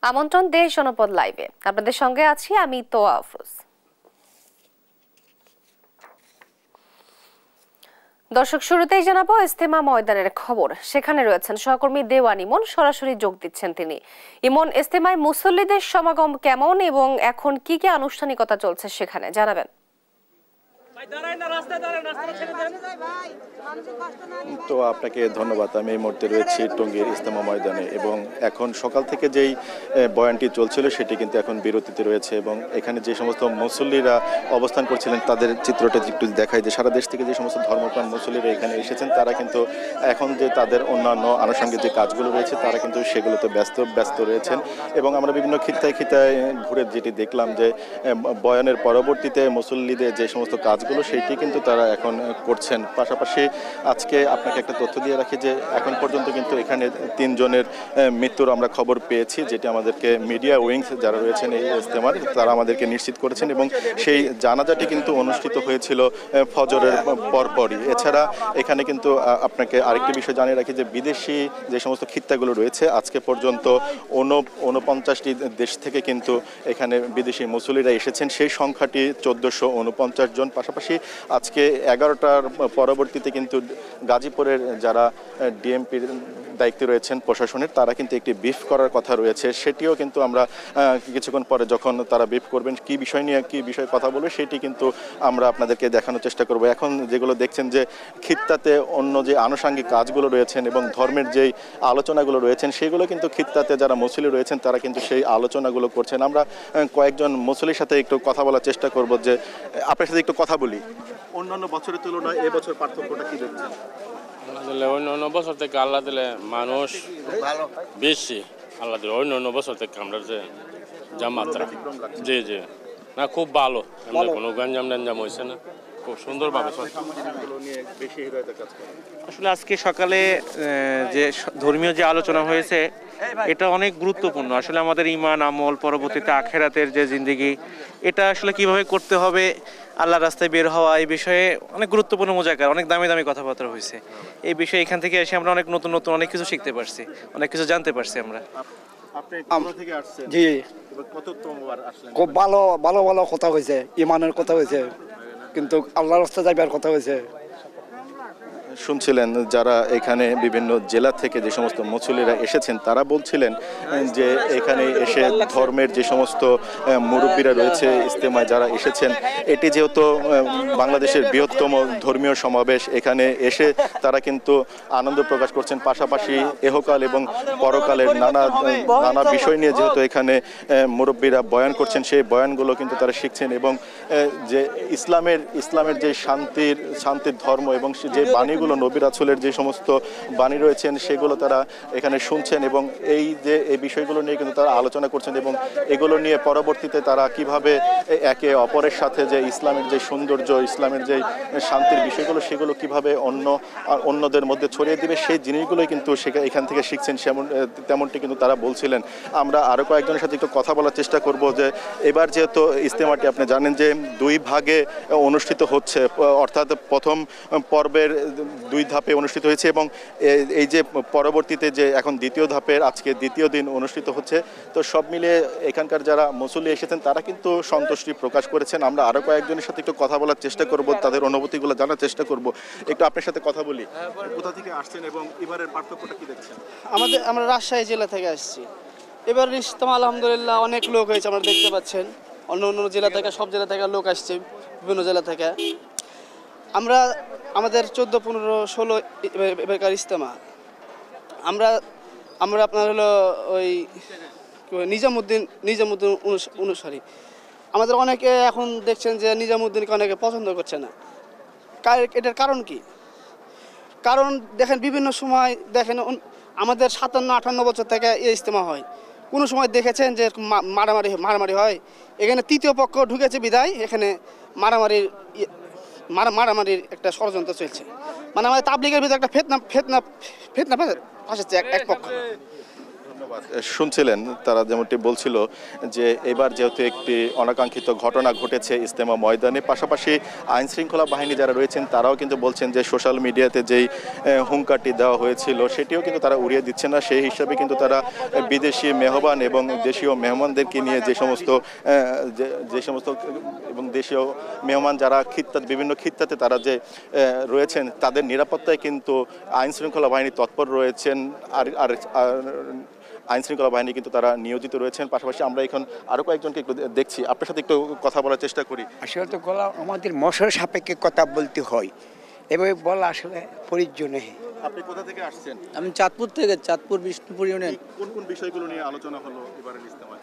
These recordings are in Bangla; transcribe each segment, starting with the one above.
আমন্ত্রণ দেশ জনপদ লাইভে আপনাদের সঙ্গে আছি আমি তোয়া আফরোজ। দর্শক, শুরুতেই জানাবো ইজতেমা ময়দানের খবর। সেখানে রয়েছেন সহকর্মী দেওয়ান ইমন, সরাসরি যোগ দিচ্ছেন তিনি। ইমন, ইজতেমায় মুসল্লিদের সমাগম কেমন এবং এখন কি কি আনুষ্ঠানিকতা চলছে সেখানে জানাবেন। তো আপনাকে ধন্যবাদ। আমি এই মুহূর্তে রয়েছি টঙ্গীর ইজতেমা ময়দানে এবং এখন সকাল থেকে যেই বয়ানটি চলছিল সেটি কিন্তু এখন বিরতিতে রয়েছে এবং এখানে যে সমস্ত মুসল্লিরা অবস্থান করছিলেন তাদের চিত্রটা একটু দেখায় যে সারা দেশ থেকে যে সমস্ত ধর্মপ্রাণ মুসল্লিরা এখানে এসেছেন তারা কিন্তু এখন যে তাদের অন্যান্য আনুষঙ্গিক যে কাজগুলো রয়েছে তারা কিন্তু সেগুলোতে ব্যস্ত রয়েছেন এবং আমরা বিভিন্ন খিত্তায় ঘুরে যেটি দেখলাম যে বয়ানের পরবর্তীতে মুসল্লিদের যে সমস্ত কাজগুলো সেটি কিন্তু তারা এখন করছেন। পাশাপাশি আজকে আপনাকে একটা তথ্য দিয়ে রাখি যে এখন পর্যন্ত কিন্তু এখানে 3 জনের মৃত্যুর আমরা খবর পেয়েছি, যেটি আমাদেরকে মিডিয়া উইংস যারা রয়েছেন এই ইজতেমার তারা আমাদেরকে নিশ্চিত করেছেন এবং সেই জানাজাটি কিন্তু অনুষ্ঠিত হয়েছিল ফজরের পরপরই। এছাড়া এখানে কিন্তু আপনাকে আরেকটি বিষয় জানিয়ে রাখি যে বিদেশি যে সমস্ত খিত্তাগুলো রয়েছে আজকে পর্যন্ত 49টি দেশ থেকে কিন্তু এখানে বিদেশি মুসল্লিরা এসেছেন, সেই সংখ্যাটি 1449 জন। পাশাপাশি আজকে 11টার পরবর্তীতে কিন্তু গাজীপুরের যারা ডিএমপির দায়িত্বে রয়েছেন প্রশাসনের তারা কিন্তু একটি ব্রিফ করার কথা রয়েছে, সেটিও কিন্তু আমরা কিছুক্ষণ পরে যখন তারা ব্রিফ করবেন কি বিষয় নিয়ে কি বিষয়ে কথা বলবে সেটি কিন্তু আমরা আপনাদেরকে দেখানোর চেষ্টা করব। এখন যেগুলো দেখছেন যে খিত্তাতে অন্য যে আনুষঙ্গিক কাজগুলো রয়েছেন এবং ধর্মের যেই আলোচনাগুলো রয়েছেন সেগুলো কিন্তু খিত্তাতে যারা মুসল্লি রয়েছেন তারা কিন্তু সেই আলোচনাগুলো করছেন। আমরা কয়েকজন মুসল্লির সাথে একটু কথা বলার চেষ্টা করব যে আপনার সাথে একটু কথা বলি। অন্যান্য বছরের তুলনায় এবছর পার্থক্যটা কি দেখছেন? অন্য বছর থেকে আল্লাহ দিলে মানুষ বেশি, আল্লাহ দিলে অন্য বছর থেকে আমরা যা মাত্রা জি জি না খুব ভালো, এমনি কোনো গঞ্জাম হয়েছে না, খুব সুন্দরভাবে আসলে আজকে সকালে যে ধর্মীয় যে আলোচনা হয়েছে এটা অনেক গুরুত্বপূর্ণ। আসলে আমাদের ঈমান আমল পরবর্তীতে আখেরাতের যে জিন্দেগি এটা আসলে কিভাবে করতে হবে, আল্লাহর রাস্তায় বের হওয়া, এই বিষয়ে অনেক গুরুত্বপূর্ণ মোজাকার, অনেক দামি কথাবার্তা হয়েছে। এই বিষয়ে এখান থেকে এসে আমরা অনেক নতুন অনেক কিছু শিখতে পারছি, অনেক কিছু জানতে পারছি আমরা। জি, খুব ভালো কথা হয়েছে, ইমানের কথা হয়েছে, কিন্তু আল্লাহর রাস্তায় যাইবার কথা হয়েছে। শুনছিলেন যারা এখানে বিভিন্ন জেলা থেকে যে সমস্ত মুসল্লিরা এসেছেন তারা বলছিলেন যে এখানে এসে ধর্মের যে সমস্ত মুরব্বীরা রয়েছে ইজতেমায় যারা এসেছেন, এটি যেহেতু বাংলাদেশের বৃহত্তম ধর্মীয় সমাবেশ, এখানে এসে তারা কিন্তু আনন্দ প্রকাশ করছেন। পাশাপাশি এহকাল এবং পরকালের নানা বিষয় নিয়ে যেহেতু এখানে মুরব্বীরা বয়ান করছেন সেই বয়ানগুলো কিন্তু তারা শিখছেন এবং যে ইসলামের যে শান্তির ধর্ম এবং যে বাণীগুলো নবী রাসূলের যে সমস্ত বাণী রয়েছেন সেগুলো তারা এখানে শুনছেন এবং এই বিষয়গুলো নিয়ে কিন্তু তারা আলোচনা করছেন এবং এগুলো নিয়ে পরবর্তীতে তারা কিভাবে একে অপরের সাথে যে ইসলামের যে সৌন্দর্য, ইসলামের যে শান্তির বিষয়গুলো সেগুলো কিভাবে অন্যদের মধ্যে ছড়িয়ে দিবে সেই জিনিসগুলোই কিন্তু এখান থেকে শিখছেন তেমনটি কিন্তু তারা বলছিলেন। আমরা আরও কয়েকজনের সাথে একটু কথা বলার চেষ্টা করব যে এবার যেহেতু ইজতেমাটি আপনি জানেন যে 2 ভাগে অনুষ্ঠিত হচ্ছে, অর্থাৎ প্রথম পর্বের 2 ধাপে অনুষ্ঠিত হয়েছে এবং এই যে পরবর্তীতে যে এখন দ্বিতীয় ধাপের আজকে দ্বিতীয় দিন অনুষ্ঠিত হচ্ছে। তো সব মিলিয়ে এখানকার যারা মুসল্লি এসেছেন তারা কিন্তু সন্তুষ্টি প্রকাশ করেছেন। আমরা আরও কয়েকজনের সাথে একটু কথা বলার চেষ্টা করব, তাদের অনুভূতিগুলো জানার চেষ্টা করব। একটু আপনার সাথে কথা বলি, কোথা থেকে আসছেন এবং এবারের পার্থক্যটা কি দেখছেন? আমরা রাজশাহী জেলা থেকে আসছি। এবার ইজতেমা আলহামদুলিল্লাহ অনেক লোক হয়েছে, আমরা দেখতে পাচ্ছেন অন্য জেলা থেকে, সব জেলা থেকে লোক আসছে, বিভিন্ন জেলা থেকে। আমাদের 14, 15, 16 এবারকার ইজতেমা আমরা আপনার হলো ওই নিজামুদ্দিন অনুসারী। আমাদের অনেকে এখন দেখছেন যে নিজামুদ্দিনকে অনেকে পছন্দ করছে না। এটার কারণ কি? কারণ দেখেন বিভিন্ন সময় দেখেন আমাদের 57-58 বছর থেকে এই ইজতেমা হয়, কোনো সময় দেখেছেন যে মারামারি হয়? এখানে তৃতীয় পক্ষ ঢুকেছে বিদায় এখানে মারামারির একটা ষড়যন্ত্র চলছে। মানে আমাদের তাবলিগের ভিতরে একটা ফেতনা ফাঁসাচ্ছে এক পক্ষ। ধন্যবাদ। শুনছিলেন তারা যেমনটি বলছিল যে এবার যেহেতু একটি অনাকাঙ্ক্ষিত ঘটনা ঘটেছে ইজতেমা ময়দানে, পাশাপাশি আইন শৃঙ্খলা বাহিনী যারা রয়েছেন তারাও কিন্তু বলছেন যে সোশ্যাল মিডিয়াতে যেই হুঙ্কারটি দেওয়া হয়েছিল সেটিও কিন্তু তারা উড়িয়ে দিচ্ছে না। সেই হিসাবে কিন্তু তারা বিদেশি মেহমান এবং দেশীয় মেহমানদেরকে নিয়ে যে সমস্ত এবং দেশীয় মেহমান যারা বিভিন্ন খিত্তাতে তারা যে রয়েছেন তাদের নিরাপত্তায় কিন্তু আইন শৃঙ্খলা বাহিনী তৎপর রয়েছেন। আর আইন শৃঙ্খলা বাহিনী কিন্তু তারা নিয়োজিত রয়েছেন। পাশাপাশি আমরা এখন আরো কয়েকজনকে একটু দেখছি, আপনার সাথে একটু কথা বলার চেষ্টা করি। আসলে তো গলা আমাদের মশার সাপেক্ষে কথা বলতে হয়, এভাবে বলা আসলে প্রয়োজন নেই। আপনি কোথা থেকে আসছেন? আমি চাঁদপুর থেকে, চাঁদপুর বিষ্ণুপুর ইউনিয়ন। কোন কোন বিষয়গুলো নিয়ে আলোচনা হলো এবারের ইজতেমায়?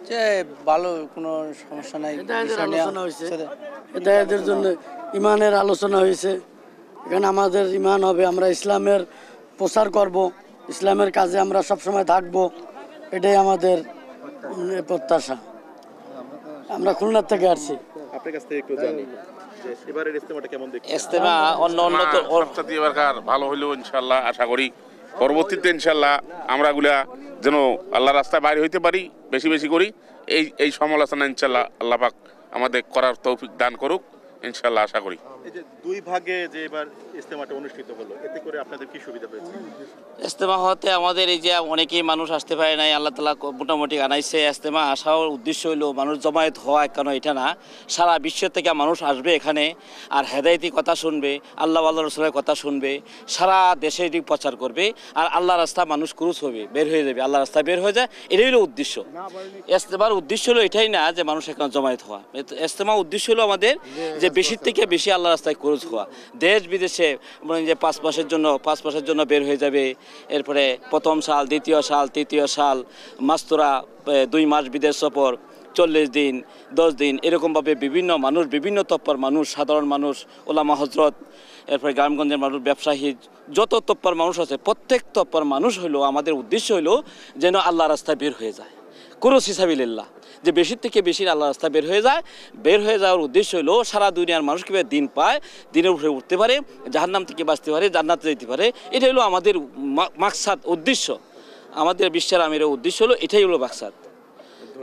যে ভালো কোনো সমস্যা নাই, আলোচনা হয়েছে, হেদায়েতের জন্য ইমানের আলোচনা হয়েছে। এখানে আমাদের ইমান হবে, আমরা ইসলামের প্রচার করব, ইসলামের কাজে আমরা সবসময় থাকবো, এটাই আমাদের প্রত্যাশা। আমরা খুলনার থেকে আসছি। আপনার কাছ থেকে একটু জানি যে এবারের ইজতেমাটা কেমন দেখছেন? ইজতেমা অন্য তো এবারকার ভালো হইলো ইনশাআল্লাহ, আশা করি পরবর্তীতে ইনশাআল্লাহ আমরা গুলা যেন আল্লাহ রাস্তায় বাইরে হইতে পারি, বেশি বেশি করি। এই সমালোচনা ইনশাআল্লাহ আল্লাহ পাক আমাদের করার তৌফিক দান করুক ইনশাআল্লাহ, আশা করি। এই যে দুই ভাগে যে এবার ইজতেমাটা অনুষ্ঠিত হলো, এতে করে আপনাদের কি সুবিধা হয়েছে? ইজতেমা হতে আমাদের এই যে অনেকেই মানুষ আসতে পারে নাই, আল্লাহ তাআলা মোটামুটি আনাইছে। ইজতেমা আসার উদ্দেশ্য হলো মানুষ জমায়েত হওয়া, কেন এটা না, সারা বিশ্ব থেকে মানুষ আসবে এখানে আর হেদায়েতি কথা শুনবে, আল্লাহ আল্লাহ রাসূলের কথা শুনবে, সারা দেশে এটি প্রচার করবে আর আল্লাহ রাস্তা মানুষ ক্রুজ হবে, বের হয়ে যাবে, আল্লাহ রাস্তা বের হয়ে যায়। এটাই হলো উদ্দেশ্য। ইজতেমার উদ্দেশ্য হলো এটাই না যে মানুষ এখানে জমায়েত হওয়া। ইজতেমার উদ্দেশ্য হলো আমাদের যে বেশির থেকে বেশি আল্লাহ রাস্তায় ক্রুজ হওয়া। দেশ বিদেশে বলেন যে 5 মাসের জন্য বের হয়ে যাবে, এরপরে প্রথম সাল, দ্বিতীয় সাল, তৃতীয় সাল, মাস্তরা 2 মাস বিদেশ সফর, 40 দিন, 10 দিন, এরকমভাবে বিভিন্ন মানুষ, বিভিন্ন তপ্পর মানুষ, সাধারণ মানুষ, ওলামা হজরত, এরপরে গ্রামগঞ্জের মানুষ, ব্যবসায়ী, যত তপ্পর মানুষ আছে প্রত্যেক তপ্পর মানুষ হলো আমাদের উদ্দেশ্য হলো যেন আল্লাহ রাস্তায় বের হয়ে যায়, কুরুস হিসাবিল্লাহ, যে বেশির থেকে বেশি আল্লাহ রাস্তা বের হয়ে যায়। বের হয়ে যাওয়ার উদ্দেশ্য হলো সারা দুনিয়ার মানুষ কীভাবে দিন পায়, দিনের উপরে উঠতে পারে, জাহান্নাম থেকে বাঁচতে পারে, জান্নাতে যেতে পারে। এটা হলো আমাদের মাকসাদ, উদ্দেশ্য। আমাদের বিশ্বের আমিরের উদ্দেশ্য হলো এটাই হলো মাকসাদ।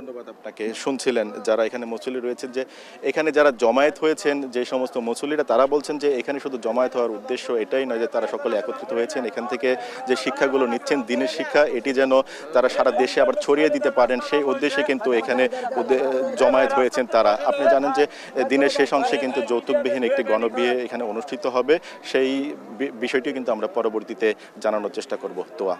ধন্যবাদ আপনাকে। শুনছিলেন যারা এখানে মুসল্লি রয়েছেন যে এখানে যারা জমায়েত হয়েছেন যে সমস্ত মুসল্লিরা, তারা বলছেন যে এখানে শুধু জমায়েত হওয়ার উদ্দেশ্য এটাই নয় যে তারা সকলে একত্রিত হয়েছেন, এখান থেকে যে শিক্ষাগুলো নিচ্ছেন দিনের শিক্ষা, এটি যেন তারা সারা দেশে আবার ছড়িয়ে দিতে পারেন, সেই উদ্দেশ্যে কিন্তু এখানে জমায়েত হয়েছেন তারা। আপনি জানেন যে দিনের শেষ অংশে কিন্তু যৌতুকবিহীন একটি গণবিয়ে এখানে অনুষ্ঠিত হবে, সেই বিষয়টি কিন্তু আমরা পরবর্তীতে জানানোর চেষ্টা করব। তোয়া,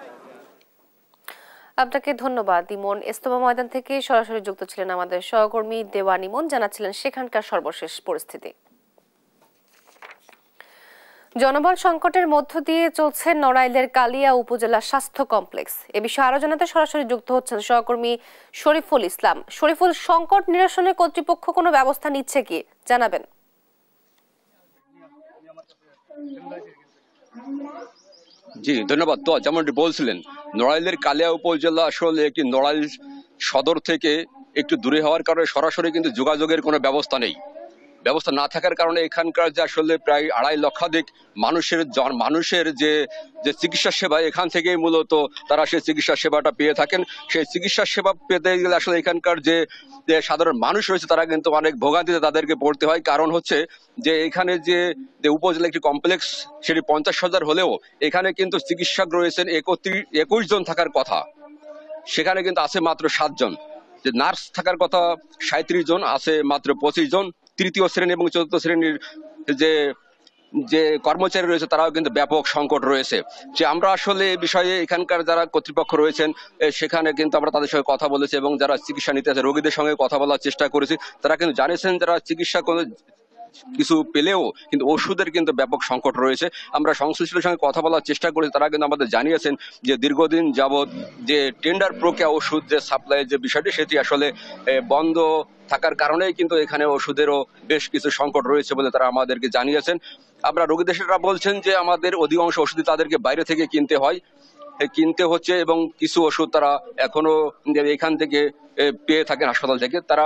আপনাকে ধন্যবাদ ইমন। ইজতেমা ময়দান থেকে সরাসরি যুক্ত ছিলেন আমাদের সহকর্মী দেওয়ান ইমন, জানাচ্ছিলেন সেখানকার সর্বশেষ পরিস্থিতি। জনবল সংকটের মধ্য দিয়ে চলছে নড়াইলের কালিয়া উপজেলা স্বাস্থ্য কমপ্লেক্স। এ বিষয়ে আরো জানাতে সরাসরি যুক্ত হচ্ছেন সহকর্মী শরীফুল ইসলাম। শরীফুল, সংকট নিরসনে কর্তৃপক্ষ কোনো ব্যবস্থা নিচ্ছে কি জানাবেন? জি ধন্যবাদ। তো যেমনটি বলছিলেন, নড়াইলের কালিয়া উপজেলা আসলে একটি নড়াইল সদর থেকে একটু দূরে হওয়ার কারণে সরাসরি কিন্তু যোগাযোগের কোনো ব্যবস্থা নেই। ব্যবস্থা না থাকার কারণে এখানকার যে আসলে প্রায় 2.5 লক্ষাধিক মানুষের যে চিকিৎসা সেবা, এখান থেকেই মূলত তারা সেই চিকিৎসা সেবাটা পেয়ে থাকেন। সেই চিকিৎসা সেবা পেতে গেলে আসলে এখানকার যে সাধারণ মানুষ রয়েছে তারা কিন্তু অনেক ভোগান্তিতে তাদেরকে পড়তে হয়। কারণ হচ্ছে যে এখানে যে উপজেলা একটি কমপ্লেক্স, সেটি 50,000 হলেও এখানে কিন্তু চিকিৎসক রয়েছেন 21 জন থাকার কথা, সেখানে কিন্তু আছে মাত্র 7 জন। যে নার্স থাকার কথা 37 জন, আছে মাত্র 25 জন। তৃতীয় শ্রেণী এবং চতুর্থ শ্রেণীর যে কর্মচারী রয়েছে তারাও কিন্তু ব্যাপক সংকট রয়েছে। যে আমরা আসলে এই বিষয়ে এখানকার যারা কর্তৃপক্ষ রয়েছেন সেখানে কিন্তু আমরা তাদের সঙ্গে কথা বলেছি এবং যারা চিকিৎসা নিতে আছে রোগীদের সঙ্গে কথা বলার চেষ্টা করেছি। তারা কিন্তু জানিয়েছেন যারা চিকিৎসা কিছু পেলেও কিন্তু ওষুধের কিন্তু ব্যাপক সংকট রয়েছে। আমরা সংশ্লিষ্টদের সঙ্গে কথা বলার চেষ্টা করি, তারা কিন্তু আমাদের জানিয়েছেন যে দীর্ঘদিন যাবৎ যে টেন্ডার প্রক্রিয়া ওষুধ যে সাপ্লাইয়ের যে বিষয়টি সেটি আসলে বন্ধ থাকার কারণেই কিন্তু এখানে ওষুধেরও বেশ কিছু সংকট রয়েছে বলে তারা আমাদেরকে জানিয়েছেন। আমরা রোগীদেরা বলছেন যে আমাদের অধিকাংশ ওষুধ তাদেরকে বাইরে থেকে কিনতে হচ্ছে এবং কিছু ওষুধ তারা এখনো এখান থেকে পেয়ে থাকেন হাসপাতাল থেকে। তারা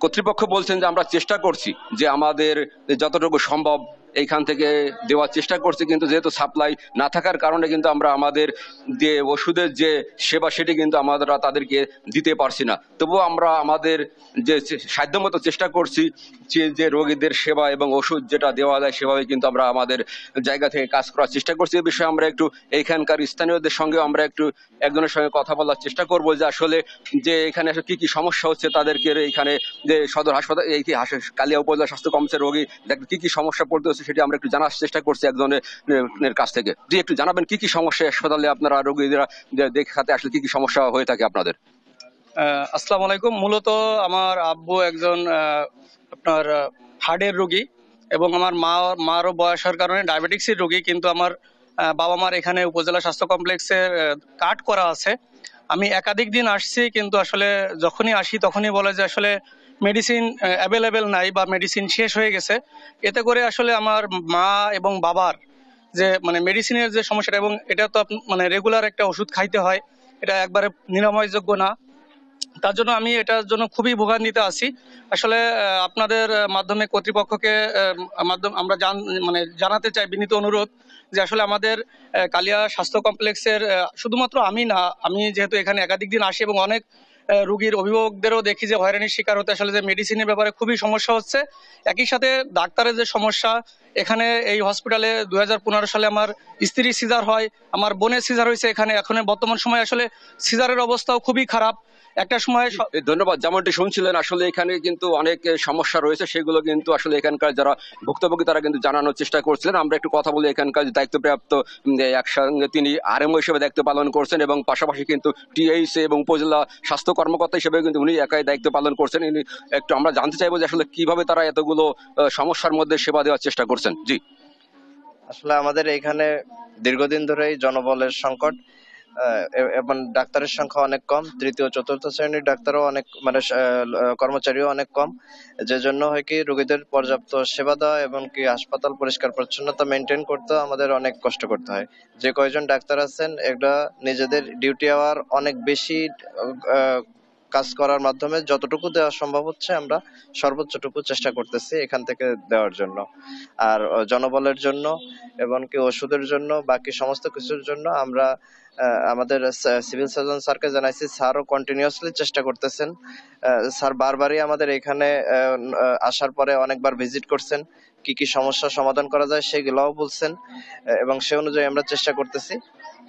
কর্তৃপক্ষ বলছেন যে আমরা চেষ্টা করছি যে আমাদের যতটুকু সম্ভব এইখান থেকে দেওয়ার চেষ্টা করছি, কিন্তু যেহেতু সাপ্লাই না থাকার কারণে কিন্তু আমরা আমাদের যে ওষুধের যে সেবা সেটি কিন্তু আমরা তাদেরকে দিতে পারছি না। তবুও আমরা আমাদের যে সাধ্যমতো চেষ্টা করছি যে রোগীদের সেবা এবং ওষুধ যেটা দেওয়া যায় সেভাবে কিন্তু আমরা আমাদের জায়গা থেকে কাজ করার চেষ্টা করছি। এই বিষয়ে আমরা একটু এইখানকার স্থানীয়দের সঙ্গে আমরা একটু একজনের সঙ্গে কথা বলার চেষ্টা করব যে আসলে যে এখানে কি কি সমস্যা হচ্ছে, তাদেরকে এখানে যে সদর হাসপাতাল এই কালিয়া উপজেলা স্বাস্থ্য কমপ্লেক্সের রোগী কি কি সমস্যা পড়তে হচ্ছে সেটি আমরা একটু জানার চেষ্টা করছি একজনের কাছ থেকে। জি, একটু জানাবেন কি কি সমস্যা হাসপাতালে আপনারা রোগীরা দেখাতে আসলে কি কি সমস্যা হয়ে থাকে আপনাদের? আসসালামু আলাইকুম। মূলত আমার আব্বু একজন আপনার হার্টের রোগী এবং আমার মারও বয়সের কারণে ডায়াবেটিক্সের রোগী, কিন্তু আমার বাবা মার এখানে উপজেলা স্বাস্থ্য কমপ্লেক্সে কার্ড করা আছে। আমি একাধিক দিন আসছি, কিন্তু আসলে যখনই আসি তখনই বলে যে আসলে মেডিসিন অ্যাভেলেবেল নাই বা মেডিসিন শেষ হয়ে গেছে। এতে করে আসলে আমার মা এবং বাবার যে মানে মেডিসিনের যে সমস্যাটা, এবং এটা তো মানে রেগুলার একটা ওষুধ খাইতে হয়, এটা একবারে নিরাময়যোগ্য না। তার জন্য আমি এটার জন্য খুবই ভোগান্তিতে আছি। আসলে আপনাদের মাধ্যমে কর্তৃপক্ষকে আমরা জানাতে চাই, বিনীত অনুরোধ যে আসলে আমাদের কালিয়া স্বাস্থ্য কমপ্লেক্সের শুধুমাত্র আমি না, আমি যেহেতু এখানে একাধিক দিন আসি এবং অনেক রোগীর অভিভাবকদেরও দেখি যে হয়রানির শিকার হতে আসলে যে মেডিসিনের ব্যাপারে খুবই সমস্যা হচ্ছে। একই সাথে ডাক্তারের যে সমস্যা, এখানে এই হসপিটালে 2015 সালে আমার স্ত্রীর সিজার হয়, আমার বোনের সিজার হয়েছে এখানে। এখন বর্তমান সময়ে আসলে সিজারের অবস্থাও খুবই খারাপ। একটা সময় ধন্যবাদ। যেমনটি শুনছিলেন আসলে এখানে কিন্তু অনেক সমস্যা রয়েছে, সেগুলো কিন্তু আসলে এখানকার যারা ভুক্তভোগী তারা কিন্তু জানানোর চেষ্টা করছিলেন। আমরা একটু কথা বলি এখানকার দায়িত্বপ্রাপ্ত একসঙ্গে তিনি আরএমও হিসেবে দায়িত্ব পালন করছেন এবং পাশাপাশি কিন্তু টিএইচ এবং উপজেলা স্বাস্থ্য কর্মকর্তা হিসেবে কিন্তু উনি একাই দায়িত্ব পালন করছেন। একটু আমরা জানতে চাইবো যে আসলে কিভাবে তারা এতগুলো সমস্যার মধ্যে সেবা দেওয়ার চেষ্টা করছেন। জি, আসলে আমাদের এখানে দীর্ঘদিন ধরেই জনবলের সংকট এবং ডাক্তারের সংখ্যা অনেক কম। তৃতীয় চতুর্থ শ্রেণীর ডাক্তারও অনেক কর্মচারীও অনেক কম, যে জন্য হয় কি রোগীদের পর্যাপ্ত সেবা দেওয়া এবং কি হাসপাতাল পরিষ্কার পরিচ্ছন্নতা মেনটেন করতে আমাদের অনেক কষ্ট করতে হয়। যে কয়জন ডাক্তার আছেন এটা নিজেদের ডিউটি আওয়ার অনেক বেশি কাজ করার মাধ্যমে যতটুকু দেওয়া সম্ভব হচ্ছে আমরা সর্বোচ্চটুকু চেষ্টা করতেছি এখান থেকে দেওয়ার জন্য। আর জনবলের জন্য এবং কি ওষুধের জন্য বাকি সমস্ত কিছুর জন্য আমরা আমাদের সিভিল সার্জন স্যারকে জানাইছি, স্যারও কন্টিনিউয়াসলি চেষ্টা করতেছেন। স্যার বারবারই আমাদের এখানে আসার পরে অনেকবার ভিজিট করছেন, কি কি সমস্যার সমাধান করা যায় সেগুলাও বলছেন এবং সে অনুযায়ী আমরা চেষ্টা করতেছি।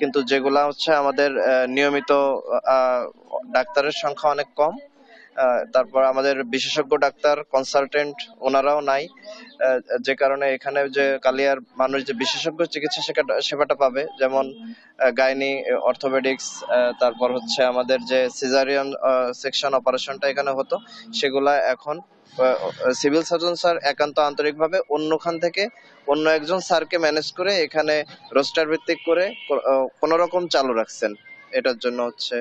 কিন্তু যেগুলা হচ্ছে আমাদের নিয়মিত ডাক্তারের সংখ্যা অনেক কম, তারপর আমাদের বিশেষজ্ঞ ডাক্তার কনসালটেন্ট ওনারাও নাই, যে কারণে এখানে যে কালিয়ার মানুষ যে বিশেষজ্ঞ চিকিৎসা সেবাটা পাবে, যেমন গাইনি, অর্থোপেডিক্স, তারপর হচ্ছে আমাদের যে সিজারিয়ান সেকশন অপারেশনটা এখানে হতো, সেগুলা এখন সিভিল সার্জন স্যার একান্ত আন্তরিকভাবে অন্যখান থেকে অন্য একজন স্যারকে ম্যানেজ করে এখানে রোস্টার ভিত্তিক করে কোনো রকম চালু রাখছেন। এটার জন্য হচ্ছে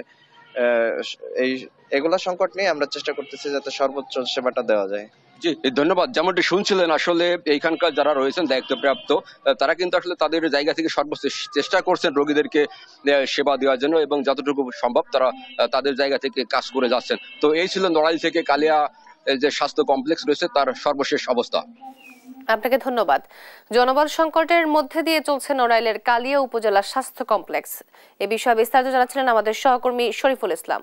এগুলা সংকট নিয়ে আমরা চেষ্টা করতেছি যাতে সর্বোচ্চ সেবাটা দেওয়া যায়। জি, ধন্যবাদ। যেমনটি শুনছিলেন আসলে এইখানকার যারা রয়েছেন দায়িত্বপ্রাপ্ত তারা কিন্তু আসলে তাদের জায়গা থেকে সর্বোচ্চ চেষ্টা করছেন রোগীদেরকে সেবা দেওয়ার জন্য এবং যতটুকু সম্ভব তারা তাদের জায়গা থেকে কাজ করে যাচ্ছেন। তো এই ছিল নড়াইল থেকে কালিয়া যে স্বাস্থ্য কমপ্লেক্স রয়েছে তার সর্বশেষ অবস্থা। আপনাকে ধন্যবাদ। জনবল সংকটের মধ্যে দিয়ে চলছে নড়াইলের কালিয়া উপজেলা স্বাস্থ্য কমপ্লেক্স। এ বিষয়ে বিস্তারিত জানাচ্ছিলেন আমাদের সহকর্মী শরীফুল ইসলাম।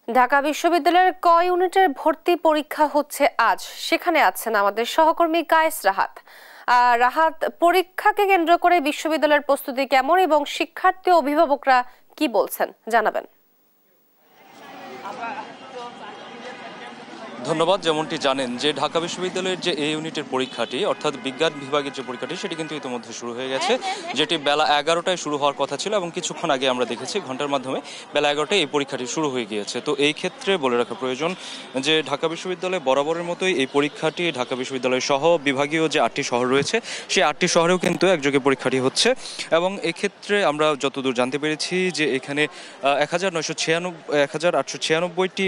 ঢাকা বিশ্ববিদ্যালয়ের ক ইউনিটের ভর্তি পরীক্ষা হচ্ছে আজ। সেখানে আছেন আমাদের সহকর্মী কায়েস রাহাত। রাহাত, পরীক্ষাকে কেন্দ্র করে বিশ্ববিদ্যালয়ের প্রস্তুতি কেমন এবং শিক্ষার্থী ও অভিভাবকরা কি বলছেন জানাবেন। ধন্যবাদ। যেমনটি জানেন যে ঢাকা বিশ্ববিদ্যালয়ের যে এ ইউনিটের পরীক্ষাটি অর্থাৎ বিজ্ঞান বিভাগের যে পরীক্ষাটি সেটি কিন্তু ইতিমধ্যে শুরু হয়ে গেছে, যেটি বেলা 11টায় শুরু হওয়ার কথা ছিল এবং কিছুক্ষণ আগে আমরা দেখেছি ঘন্টার মাধ্যমে বেলা 11টায় এই পরীক্ষাটি শুরু হয়ে গিয়েছে। তো এই ক্ষেত্রে বলে রাখা প্রয়োজন যে ঢাকা বিশ্ববিদ্যালয়ে বরাবরের মতোই এই পরীক্ষাটি ঢাকা বিশ্ববিদ্যালয় সহ বিভাগীয় যে 8টি শহর রয়েছে সেই 8টি শহরেও কিন্তু একযোগে পরীক্ষাটি হচ্ছে এবং এক্ষেত্রে আমরা যতদূর জানতে পেরেছি যে এখানে 1896টি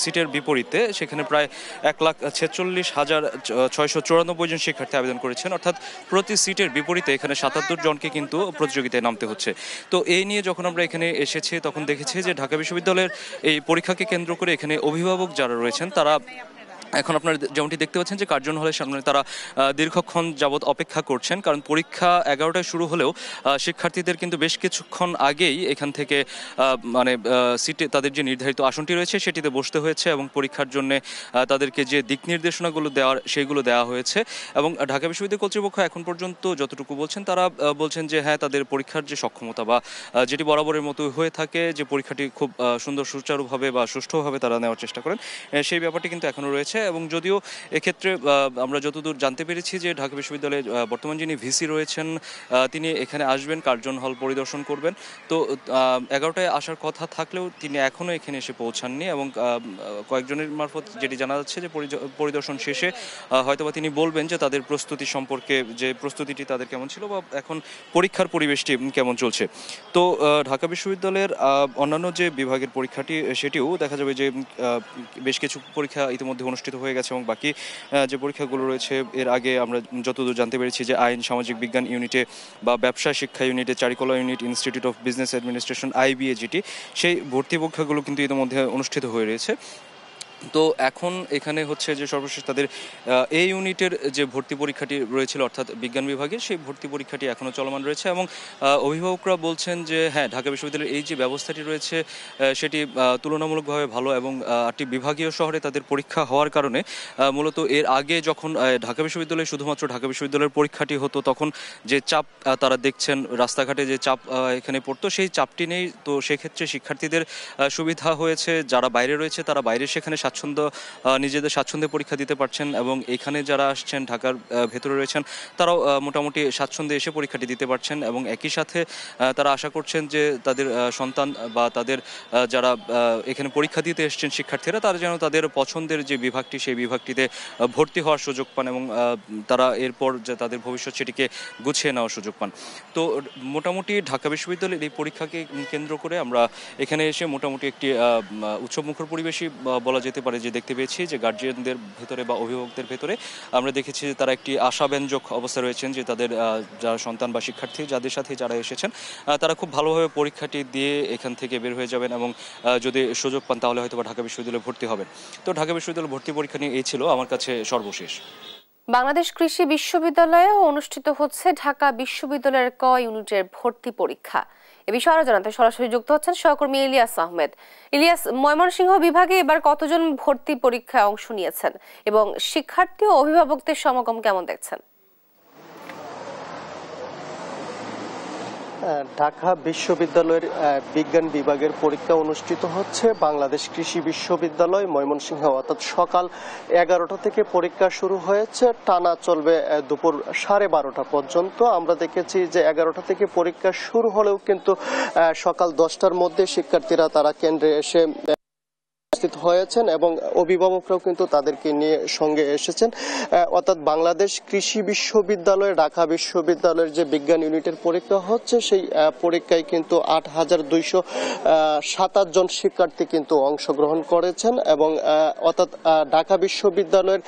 সিটের বিপরীতে সেখানে প্রায় 1,46,694 জন শিক্ষার্থী আবেদন করেছেন, অর্থাৎ প্রতি সিটের বিপরীতে এখানে 77 জনকে কিন্তু প্রতিযোগিতায় নামতে হচ্ছে। তো এই নিয়ে যখন আমরা এখানে এসেছি তখন দেখেছি যে ঢাকা বিশ্ববিদ্যালয়ের এই পরীক্ষাকে কেন্দ্র করে এখানে অভিভাবক যারা রয়েছেন তারা এখন আপনারা যেমনটি দেখতে পাচ্ছেন যে কার্জন হলের সামনে তারা দীর্ঘক্ষণ যাবৎ অপেক্ষা করছেন, কারণ পরীক্ষা 11টায় শুরু হলেও শিক্ষার্থীদের কিন্তু বেশ কিছুক্ষণ আগেই এখান থেকে মানে সিটে তাদের যে নির্ধারিত আসনটি রয়েছে সেটিতে বসতে হয়েছে এবং পরীক্ষার জন্য তাদেরকে যে দিক নির্দেশনাগুলো সেইগুলো দেওয়া হয়েছে। এবং ঢাকা বিশ্ববিদ্যালয় কর্তৃপক্ষ এখন পর্যন্ত যতটুকু বলছেন তারা বলছেন যে হ্যাঁ, তাদের পরীক্ষার যে সক্ষমতা বা যেটি বরাবরের মতো হয়ে থাকে, যে পরীক্ষাটি খুব সুন্দর সুচারুভাবে বা সুষ্ঠুভাবে তারা নেওয়ার চেষ্টা করেন, সেই ব্যাপারটি কিন্তু এখনও রয়েছে। এবং যদিও এক্ষেত্রে আমরা যতদূর জানতে পেরেছি যে ঢাকা বিশ্ববিদ্যালয়ে বর্তমান যিনি ভিসি রয়েছেন তিনি এখানে আসবেন, কার্জন হল পরিদর্শন করবেন। তো 11টায় আসার কথা থাকলেও তিনি এখনও এখানে এসে পৌঁছাননি এবং কয়েকজনের মারফত যেটি জানা যাচ্ছে যে পরিদর্শন শেষে হয়তোবা তিনি বলবেন যে তাদের প্রস্তুতি সম্পর্কে, যে প্রস্তুতিটি তাদের কেমন ছিল বা এখন পরীক্ষার পরিবেশটি কেমন চলছে। তো ঢাকা বিশ্ববিদ্যালয়ের অন্যান্য যে বিভাগের পরীক্ষাটি সেটিও দেখা যাবে যে বেশ কিছু পরীক্ষা ইতিমধ্যে অনুষ্ঠিত হয়ে গেছে এবং বাকি যে পরীক্ষাগুলো রয়েছে এর আগে আমরা যতদূর জানতে পেরেছি যে আইন সামাজিক বিজ্ঞান ইউনিটে বা ব্যবসা শিক্ষা ইউনিটে, চারিকলা unit, institute of business administration IBAGT, সেই ভর্তি পরীক্ষাগুলো কিন্তু ইতিমধ্যে অনুষ্ঠিত হয়ে রয়েছে। তো এখন এখানে হচ্ছে যে সর্বশেষ তাদের এই ইউনিটের যে ভর্তি পরীক্ষাটি রয়েছিল অর্থাৎ বিজ্ঞান বিভাগের, সেই ভর্তি পরীক্ষাটি এখনও চলমান রয়েছে এবং অভিভাবকরা বলছেন যে হ্যাঁ, ঢাকা বিশ্ববিদ্যালয়ের এই যে ব্যবস্থাটি রয়েছে সেটি তুলনামূলকভাবে ভালো এবং একটি বিভাগীয় শহরে তাদের পরীক্ষা হওয়ার কারণে মূলত এর আগে যখন ঢাকা বিশ্ববিদ্যালয়ে শুধুমাত্র ঢাকা বিশ্ববিদ্যালয়ের পরীক্ষাটি হতো তখন যে চাপ তারা দেখছেন রাস্তাঘাটে, যে চাপ এখানে পড়তো, সেই চাপটি নেই। তো সেক্ষেত্রে শিক্ষার্থীদের সুবিধা হয়েছে, যারা বাইরে রয়েছে তারা বাইরে সেখানে নিজেদের স্বাচ্ছন্দ্যে পরীক্ষা দিতে পারছেন এবং এখানে যারা আসছেন ঢাকার ভেতরে রয়েছেন তারাও মোটামুটি স্বাচ্ছন্দ্যে এসে পরীক্ষাটি দিতে পারছেন এবং একই সাথে তারা আশা করছেন যে তাদের সন্তান বা তাদের যারা এখানে পরীক্ষা দিতে এসছেন শিক্ষার্থীরা, তারা যেন তাদের পছন্দের যে বিভাগটি সেই বিভাগটিতে ভর্তি হওয়ার সুযোগ পান এবং তারা এরপর যে তাদের ভবিষ্যৎ সেটিকে গুছিয়ে নেওয়ার সুযোগ পান। তো মোটামুটি ঢাকা বিশ্ববিদ্যালয়ের এই পরীক্ষাকে কেন্দ্র করে আমরা এখানে এসে মোটামুটি একটি উৎসবমুখর পরিবেশই বলা যেতে পারে যে দেখতে পেয়েছি যে গার্জিয়ানদের ভেতরে বা অভিভাবকদের ভেতরে আমরা দেখেছি যে তারা একটি আশাব্যঞ্জক অবস্থায় রয়েছেন, যে তাদের যারা সন্তান বা শিক্ষার্থী যাদের সাথে যারা এসেছেন তারা খুব ভালোভাবে পরীক্ষাটি দিয়ে এখান থেকে বের হয়ে যাবেন এবং যদি সুযোগ পান তাহলে হয়তো বা ঢাকা বিশ্ববিদ্যালয়ে ভর্তি হবেন। তো ঢাকা বিশ্ববিদ্যালয়ে ভর্তি পরীক্ষা নিয়ে এই ছিল আমার কাছে সর্বশেষ। বাংলাদেশ কৃষি বিশ্ববিদ্যালয়ে অনুষ্ঠিত হচ্ছে ঢাকা বিশ্ববিদ্যালয়ের ক ইউনিটের ভর্তি পরীক্ষা। এ বিষয়ে আরো জানাতে সরাসরি যুক্ত হচ্ছেন সহকর্মী ইলিয়াস আহমেদ। ইলিয়াস, ময়মনসিংহ বিভাগে এবার কতজন ভর্তি পরীক্ষায় অংশ নিয়েছেন এবং শিক্ষার্থী ও অভিভাবকদের সমাগম কেমন দেখছেন? ঢাকা বিশ্ববিদ্যালয়ের বিজ্ঞান বিভাগের পরীক্ষা অনুষ্ঠিত হচ্ছে বাংলাদেশ কৃষি বিশ্ববিদ্যালয় ময়মনসিংহ, অর্থাৎ সকাল 11টা থেকে পরীক্ষা শুরু হয়েছে, টানা চলবে দুপুর 12:30 পর্যন্ত। আমরা দেখেছি যে 11টা থেকে পরীক্ষা শুরু হলেও কিন্তু সকাল 10টার মধ্যে শিক্ষার্থীরা তারা কেন্দ্রে এসে উপস্থিত হয়েছেন এবং অভিভাবকরাও কিন্তু তাদেরকে নিয়ে সঙ্গে এসেছেন। অর্থাৎ বাংলাদেশ কৃষি বিশ্ববিদ্যালয় ঢাকা বিশ্ববিদ্যালয়ের যে বিজ্ঞান ইউনিটের পরীক্ষা হচ্ছে সেই পরীক্ষায় কিন্তু 8,227 জন শিক্ষার্থী কিন্তু অংশগ্রহণ করেছেন এবং অর্থাৎ ঢাকা বিশ্ববিদ্যালয়ের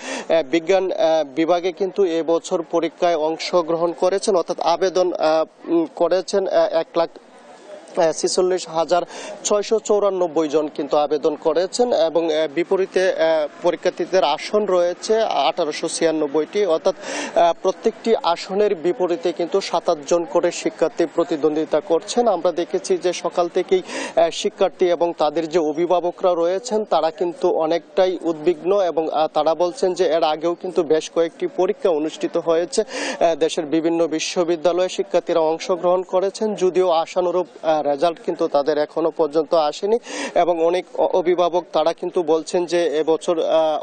বিজ্ঞান বিভাগে কিন্তু এবছর পরীক্ষায় অংশগ্রহণ করেছেন, অর্থাৎ আবেদন করেছেন 1,46,694 জন কিন্তু আবেদন করেছেন এবং বিপরীতে পরীক্ষার্থীদের আসন রয়েছে 1896টি, অর্থাৎ প্রত্যেকটি আসনের বিপরীতে কিন্তু 27 জন করে শিক্ষার্থী প্রতিদ্বন্দ্বিতা করছেন। আমরা দেখেছি যে সকাল থেকেই শিক্ষার্থী এবং তাদের যে অভিভাবকরা রয়েছেন তারা কিন্তু অনেকটাই উদ্বিগ্ন এবং তারা বলছেন যে এর আগেও কিন্তু বেশ কয়েকটি পরীক্ষা অনুষ্ঠিত হয়েছে, দেশের বিভিন্ন বিশ্ববিদ্যালয়ে শিক্ষার্থীরা অংশগ্রহণ করেছেন, যদিও আশানুরূপ রেজাল্ট কিন্তু তাদের এখনো পর্যন্ত আসেনি এবং অনেক অভিভাবক তারা কিন্তু বলছেন যে এবছর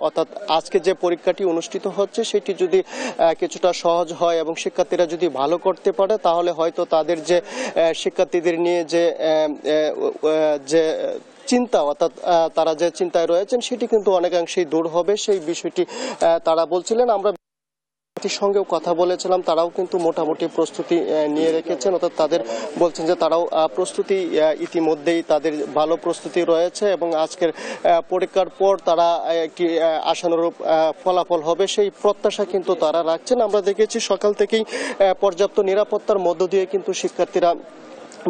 অর্থাৎ আজকে যে পরীক্ষাটি অনুষ্ঠিত হচ্ছে সেটি যদি কিছুটা সহজ হয় এবং শিক্ষার্থীরা যদি ভালো করতে পারে তাহলে হয়তো তাদের যে শিক্ষার্থীদের নিয়ে যে চিন্তা, অর্থাৎ তারা যে চিন্তায় রয়েছেন সেটি কিন্তু অনেকাংশেই দূর হবে, সেই বিষয়টি তারা বলছিলেন। আমরা সঙ্গেও কথা বলেছিলাম, তারাও কিন্তু মোটামুটি প্রস্তুতি নিয়ে রেখেছেন, অর্থাৎ তাদের বলছেন যে তারাও প্রস্তুতি ইতিমধ্যেই তাদের ভালো প্রস্তুতি রয়েছে এবং আজকের পরীক্ষার পর তারা একটি আশানুরূপ ফলাফল হবে সেই প্রত্যাশা কিন্তু তারা রাখছেন। আমরা দেখেছি সকাল থেকেই পর্যাপ্ত নিরাপত্তার মধ্য দিয়ে কিন্তু শিক্ষার্থীরা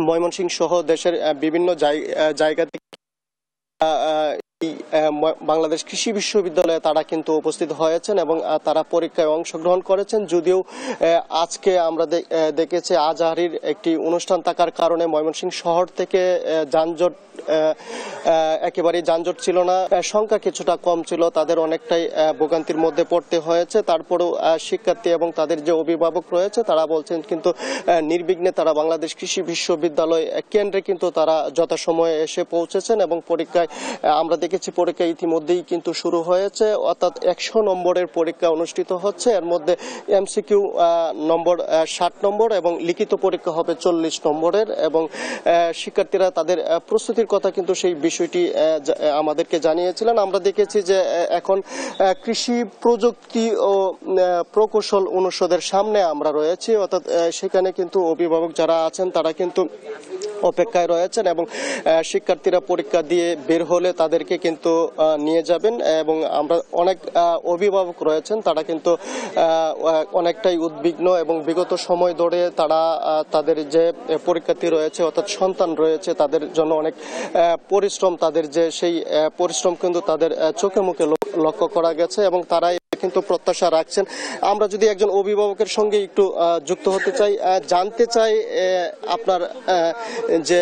ময়মনসিংহ সহ দেশের বিভিন্ন জায়গা থেকে বাংলাদেশ কৃষি বিশ্ববিদ্যালয়ে তারা কিন্তু উপস্থিত হয়েছেন এবং তারা পরীক্ষায় অংশগ্রহণ করেছেন। যদিও আজকে আমরা দেখেছি আজহারির একটি অনুষ্ঠান থাকার কারণে ময়মনসিংহ শহর থেকে যানজট একেবারেই যানজট ছিল না, সংখ্যা কিছুটা কম ছিল, তাদের অনেকটাই ভোগান্তির মধ্যে পড়তে হয়েছে। তারপরেও শিক্ষার্থী এবং তাদের যে অভিভাবক রয়েছে তারা বলছেন কিন্তু নির্বিঘ্নে তারা বাংলাদেশ কৃষি বিশ্ববিদ্যালয় কেন্দ্রে কিন্তু তারা যথাসময়ে এসে পৌঁছেছেন এবং পরীক্ষায় আমরা দেখেছি পরীক্ষা ইতিমধ্যেই কিন্তু শুরু হয়েছে, অর্থাৎ 100 নম্বরের পরীক্ষা অনুষ্ঠিত হচ্ছে। এর মধ্যে এমসিকিউ নম্বর 60 নম্বর এবং লিখিত পরীক্ষা হবে 40 নম্বরের এবং শিক্ষার্থীরা তাদের প্রস্তুতির কথা কিন্তু সেই বিষয়টি আমাদেরকে জানিয়েছিলেন। আমরা দেখেছি যে এখন কৃষি প্রযুক্তি ও প্রকৌশল অনুষদের সামনে আমরা রয়েছি, অর্থাৎ সেখানে কিন্তু অভিভাবক যারা আছেন তারা কিন্তু অপেক্ষায় রয়েছেন এবং শিক্ষার্থীরা পরীক্ষা দিয়ে বের হলে তাদেরকে কিন্তু নিয়ে যাবেন এবং আমরা অনেক অভিভাবক রয়েছেন তারা কিন্তু অনেকটাই উদ্বিগ্ন এবং বিগত সময় ধরে তারা তাদের যে পরীক্ষার্থী রয়েছে অর্থাৎ সন্তান রয়েছে তাদের জন্য অনেক পরিশ্রম, তাদের যে সেই পরিশ্রম কিন্তু তাদের চোখে মুখে লক্ষ্য করা গেছে এবং তারা কিন্তু প্রত্যাশা রাখছেন। আমরা যদি একজন অভিভাবকের সঙ্গে একটু যুক্ত হতে চাই, জানতে চাই আপনার যে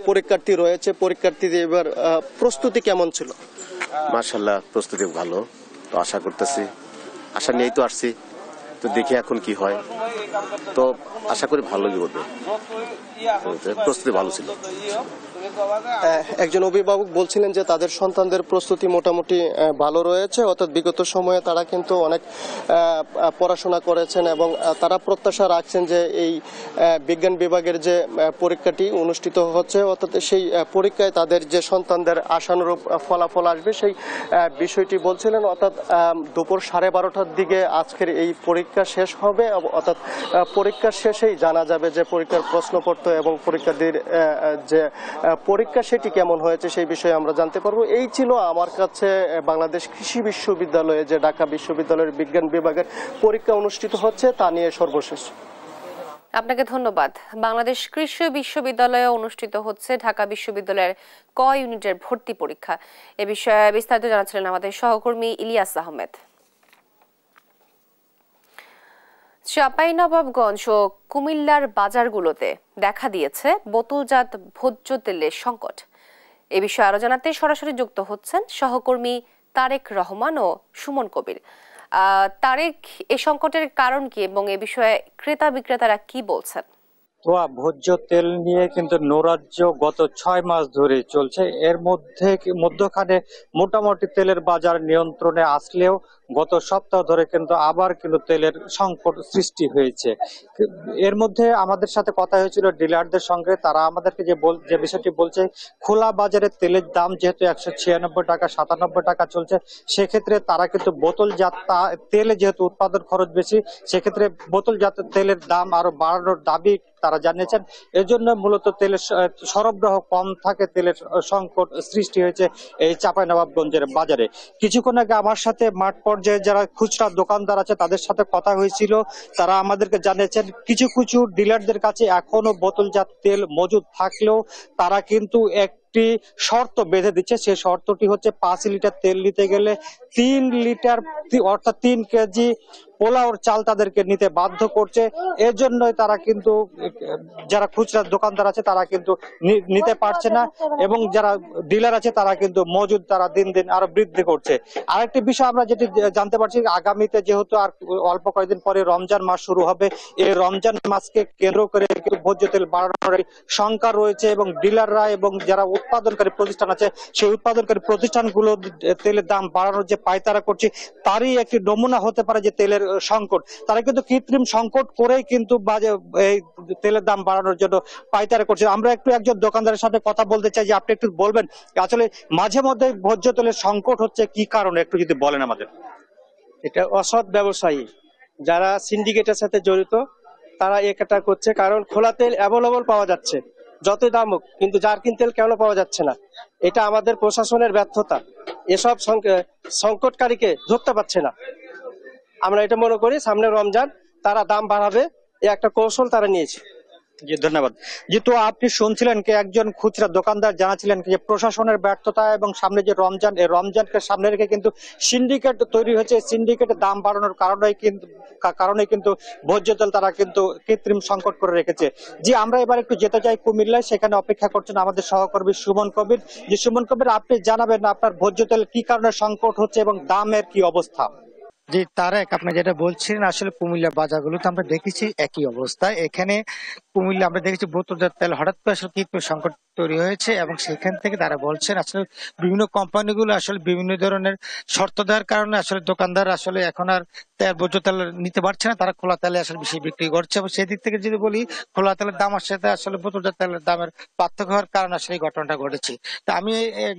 পরীক্ষার্থী রয়েছে পরীক্ষার্থীদের এবার প্রস্তুতি কেমন ছিল? মাশাআল্লাহ প্রস্তুতি ভালো, তো আশা করতেছি, আশা নিয়েই তো আসছি, তো দেখি এখন কি হয়, তো আশা করি ভালোই হবে, প্রস্তুতি ভালো ছিল। একজন অভিভাবক বলছিলেন যে তাদের সন্তানদের প্রস্তুতি মোটামুটি ভালো রয়েছে, অর্থাৎ বিগত সময়ে তারা কিন্তু অনেক পড়াশোনা করেছেন এবং তারা প্রত্যাশা রাখছেন যে এই বিজ্ঞান বিভাগের যে পরীক্ষাটি অনুষ্ঠিত হচ্ছে অর্থাৎ সেই পরীক্ষায় তাদের যে সন্তানদের আশানুরূপ ফলাফল আসবে সেই বিষয়টি বলছিলেন। অর্থাৎ দুপুর 12:30টার দিকে আজকের এই পরীক্ষা শেষ হবে, অর্থাৎ পরীক্ষার শেষেই জানা যাবে যে পরীক্ষার প্রশ্নপত্র এবং পরীক্ষার্থীর যে পরীক্ষা সেটি কেমন হয়েছে সেই বিষয়ে আমরা জানতে পারবো। এই ছিল আমার কাছে বাংলাদেশ কৃষি বিশ্ববিদ্যালয়ে যে ঢাকা বিশ্ববিদ্যালয়ের বিজ্ঞান বিভাগের পরীক্ষা অনুষ্ঠিত হচ্ছে তা নিয়ে সর্বশেষ। আপনাকে ধন্যবাদ। বাংলাদেশ কৃষি বিশ্ববিদ্যালয়ে অনুষ্ঠিত হচ্ছে ঢাকা বিশ্ববিদ্যালয়ের ক ইউনিটের ভর্তি পরীক্ষা। এ বিষয়ে বিস্তারিত জানাচ্ছিলেন আমাদের সহকর্মী ইলিয়াস আহমেদ। চাঁপাইনবাবগঞ্জ ও কুমিল্লার বাজারগুলোতে দেখা দিয়েছে বোতলজাত ভোজ্য তেলের সংকট। এ বিষয়ে আরো জানাতে সরাসরি যুক্ত হচ্ছেন সহকর্মী তারেক রহমান ও সুমন কবির। তারেক, এই সংকটের কারণ কি এবং এ বিষয়ে ক্রেতা বিক্রেতারা কি বলছেন? ভোজ্য তেল নিয়ে কিন্তু নৈরাজ্য গত 6 মাস ধরে চলছে। এর মধ্যখানে মোটামুটি তেলের বাজার নিয়ন্ত্রণে আসলেও গত সপ্তাহ ধরে কিন্তু আবার কিন্তু তেলের সংকট সৃষ্টি হয়েছে। এর মধ্যে আমাদের সাথে কথা হয়েছিল ডিলারদের সঙ্গে, তারা আমাদেরকে যে বিষয়টি বলছে, খোলা বাজারে তেলের দাম যেহেতু 196 টাকা 97 টাকা চলছে, সেক্ষেত্রে তারা কিন্তু বোতলজাত তেলে যেহেতু উৎপাদন খরচ বেশি, সেক্ষেত্রে বোতলজাত তেলের দাম আরো বাড়ানোর দাবি তারা জানিয়েছেন। এজন্য মূলত তেলের সরবরাহ কম থাকে, তেলের সংকট সৃষ্টি হয়েছে এই চাঁপাইনবাবগঞ্জের বাজারে। কিছুক্ষণ আগে আমার সাথে মাঠ পর্যায়ে যারা খুচরা দোকানদার আছে তাদের সাথে কথা হয়েছিল, তারা আমাদেরকে জানিয়েছেন কিছু কিছু ডিলারদের কাছে এখনো বোতলজাত তেল মজুদ থাকলেও তারা কিন্তু একটি শর্ত বেঁধে দিচ্ছে। সেই শর্তটি হচ্ছে 5 লিটার তেল নিতে গেলে 3 লিটার অর্থাৎ 3 কেজি পোলাওর চাল তাদেরকে নিতে বাধ্য করছে। এর জন্যই তারা কিন্তু যারা খুচরা দোকানদার আছে তারা কিন্তু নিতে পারছে না এবং যারা ডিলার আছে তারা কিন্তু মজুদ তারা দিন দিন আরো বৃদ্ধি করছে। আরেকটি বিষয় আমরা যেটি জানতে পারছি, আগামীতে যেহেতু আর অল্প কয়েকদিন পরে রমজান মাস শুরু হবে, এই রমজান মাসকে কেন্দ্র করে কিন্তু ভোজ্য তেল বাড়ানোর শঙ্কা রয়েছে এবং ডিলাররা এবং যারা উৎপাদনকারী প্রতিষ্ঠান আছে সেই উৎপাদনকারী প্রতিষ্ঠানগুলো তেলের দাম বাড়ানোর যে পায়তারা করছে তারই একটি নমুনা হতে পারে যে তেলের সংকট। তারা কিন্তু কৃত্রিম সংকট করেই কিন্তু এই তেলের দাম বাড়ানোর জন্য পায়তারা করছে। আমরা একটু একজন দোকানদারের সাথে কথা বলতে চাই যে আপনি একটু বলবেন আসলে মাঝে মধ্যে ভোজ্য তেলের সংকট হচ্ছে কি কারণে, একটু যদি বলেন আমাদের। এটা অসৎ ব্যবসায়ী যারা সিন্ডিকেটের সাথে জড়িত তারা এটা করছে, কারণ খোলা তেল অ্যাভেলেবল পাওয়া যাচ্ছে যতই দাম হোক, কিন্তু জার্কিন তেল কেন পাওয়া যাচ্ছে না? এটা আমাদের প্রশাসনের ব্যর্থতা, এসব সংকটকারীকে ধরতে পারছে না। আমরা এটা মনে করি সামনে রমজান তারা দাম বাড়াবে, এই একটা কৌশল তারা নিয়েছে। জি ধন্যবাদ। যেহেতু আপনি শুনছিলেন কি একজন খুচরা দোকানদার জানাছিলেন যে প্রশাসনের ব্যর্থতা এবং সামনে যে রমজান, এই রমজানকে সামনে রেখে কিন্তু সিন্ডিকেট তৈরি হয়েছে। সিন্ডিকেটের দাম বাড়ানোর কারণে কিন্তু ভোজ্য তেল তারা কিন্তু কৃত্রিম সংকট করে রেখেছে। জি আমরা এবার একটু যেতে চাই কুমিল্লায়, সেখানে অপেক্ষা করছেন আমাদের সহকর্মী সুমন কবির। যে সুমন কবির, আপনি জানাবেন আপনার ভোজ্য তেল কি কারণে সংকট হচ্ছে এবং দামের কি অবস্থা? জি তারেক, আপনি যেটা বলছিলেন আসলে কুমিল্লা বাজারগুলোতে আমরা দেখেছি একই অবস্থা। এখানে কুমিল্লা আমরা দেখেছি বোতলজাত তেল হঠাৎ করে আসলে কি সংকট তৈরি হয়েছে এবং সেখান থেকে তারা বলছেন আসলে বিভিন্ন কোম্পানিগুলো আসলে বিভিন্ন ধরনের শর্ত দেওয়ার কারণে আসলে দোকানদার আসলে এখন আর ভোজ্য তেল নিতে পারছে না, তারা খোলা তেলে আসলে বেশি বিক্রি করছে। এবং সেই দিক থেকে যদি বলি খোলা তেলের দামের সাথে আসলে বোতলজাত তেলের দামের পার্থক্য হওয়ার কারণে আসলে এই ঘটনাটা ঘটেছে। তা আমি